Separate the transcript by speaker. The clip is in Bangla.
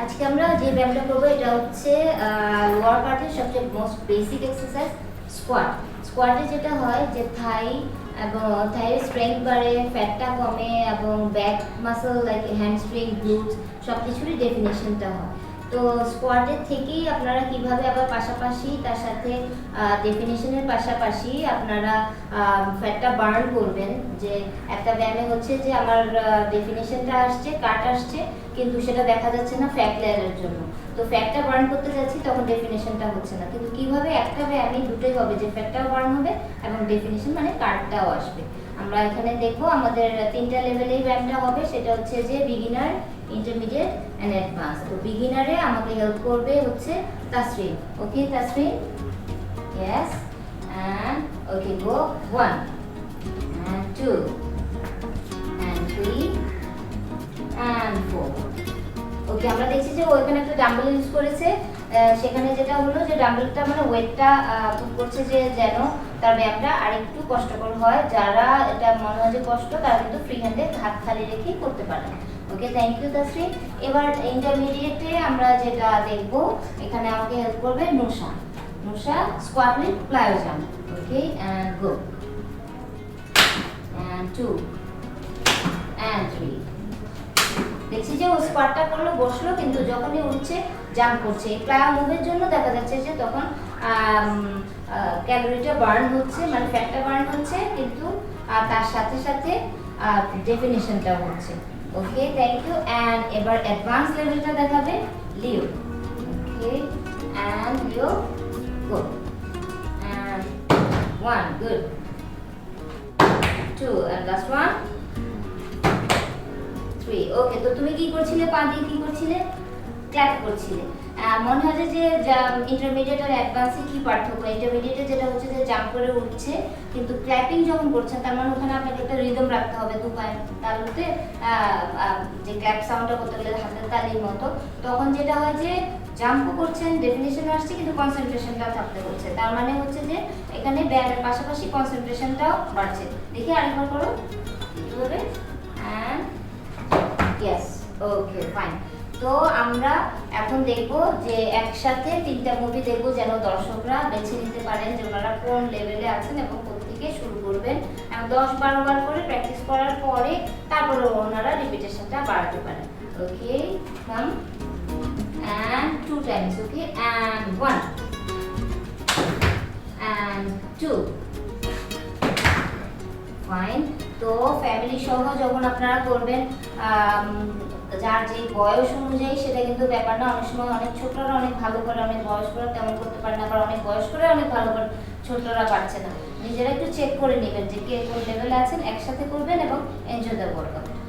Speaker 1: আজকে আমরা যে ব্যায়ামটা করবো এটা হচ্ছে লোয়ার পার্টের সবচেয়ে মোস্ট বেসিক এক্সারসাইজ স্কোয়াট। স্কোয়াটে যেটা হয় যে থাই এবং থাইয়ের স্ট্রেংথ বাড়ে, ফ্যাটটা কমে এবং back muscle like hamstring, glutes সব কিছুরই ডেফিনেশনটা হয়। তো স্কোয়াটের থেকেই আপনারা কিভাবে আবার পাশাপাশি তার সাথে ডেফিনেশনের পাশাপাশি আপনারা ফ্যাটটা বার্ন করবেন। যে একটা ব্যায়ামে হচ্ছে যে আমার ডেফিনেশনটা আসছে, কাট আসছে, কিন্তু সেটা দেখা যাচ্ছে না ফ্যাট লেয়ারের জন্য। তো ফ্যাটটা বার্ন করতে যাচ্ছি তখন ডেফিনেশনটা হচ্ছে না, কিন্তু কিভাবে একটা ব্যায়ামে দুটোই হবে, যে ফ্যাটটাও বার্ন হবে এবং ডেফিনেশন মানে কাটটাও আসবে। আমরা এখানে দেখবো আমাদের তিনটা লেভেলেই ব্যায়ামটা হবে। সেটা হচ্ছে যে বিগিনার, ইন্টারমিডিয়েট এন্ড অ্যাডভান্স। তো বিগিনারে আমাকে হেল্প করবে হচ্ছে তাসরিন। ওকে Tasrin, yes, and okay, go 1 and 2 and 3 and 4. ওকে, আমরা দেখছি যে ও এখানে একটা ডাম্বেল ইউজ করেছে। সেখানে যেটা হলো যে ডাম্বেলটা মানে ওয়েটটা পুট করছে যে যেন তার ব্যায়ামটা আরেকটু কষ্টকর হয়। যারা এটা মনে হয় যে কষ্ট, তারা কিন্তু ফ্রি হ্যান্ডে হাত খালি রেখেই করতে পারে। Okay, thank you Tasrin. এবার ইন্টারমিডিয়েটে আমরা যেটা দেখব, এখানে আমাকে হেল্প করবে Nusha. Nusha squat with plyo jump. Okay, and go, and 2 and 3। দেখছি যে ও স্কোয়াটটা করলো, বসলো, কিন্তু যখনই উঠছে জাম্প করছে। এই প্লায়ো মুভের জন্য দেখা যাচ্ছে যে তখন ক্যালোরিটা বার্ন হচ্ছে, মানে ফ্যাটটা বার্ন হচ্ছে, কিন্তু তার সাথে সাথে ডেফিনিশনটাও হচ্ছে। Okay, thank you. অ্যান্ড এবার অ্যাডভান্স লেভেলটা দেখাবে Leo. Okay, and Leo go, and 1 good, 2 and last one 3। ওকে, তো তুমি কি করছিলে? পা দিয়ে কি করছিলে? ক্ল্যাপ করছিলে। মনে হয় যে ইন্টারমিডিয়েট আর অ্যাডভান্সে কি পার্থক্য? ইন্টারমিডিয়েটে যেটা হচ্ছে যে জাম্প করে উঠছে, কিন্তু ক্ল্যাপিং যখন করছেন তার মানে ওখানে আপনাকে একটা রিদম রাখতে হবে দু পায়ে তালুতে, যে ক্ল্যাপ সাউন্ডটা করতে গেলে হাতের তালির মতো। তখন যেটা হয় যে জাম্পও করছেন, ডেফিনিশন আসছে, কিন্তু কনসেন্ট্রেশনটাও থাকতে হচ্ছে। তার মানে হচ্ছে যে এখানে ব্যায়ামের পাশাপাশি কনসেন্ট্রেশনটাও বাড়ছে। দেখি আরেকবার করো কিভাবে। And yes, okay, fine. তো আমরা এখন দেখব যে একসাথে তিনটা মুভি দেখব, যেন দর্শকরা বেছে নিতে পারেন যে ওনারা কোন লেভেলে আছেন এবং কোথা থেকে শুরু করবেন। এবং 10-12 বার করে প্র্যাকটিস করার পরে তারপরে ওনারা রিপিটেশনটা বাড়াতে পারেন। ওকে, কাম and 2 times. Okay, and 1 and 2. Fine. তো ফ্যামিলি সহ যখন আপনারা করবেন, যার যে বয়স অনুযায়ী সেটা কিন্তু ব্যাপার না। অনেক সময় অনেক ছোটরা অনেক ভালো করে, অনেক বয়স্করা তেমন করতে পারে না, আবার অনেক বয়স্করা অনেক ভালো করে, ছোটরা পারছে না। নিজেরা একটু চেক করে নেবেন যে কে কোন লেভেলে আছেন, একসাথে করবেন এবং এনজয় দ্য ওয়ার্কআউট।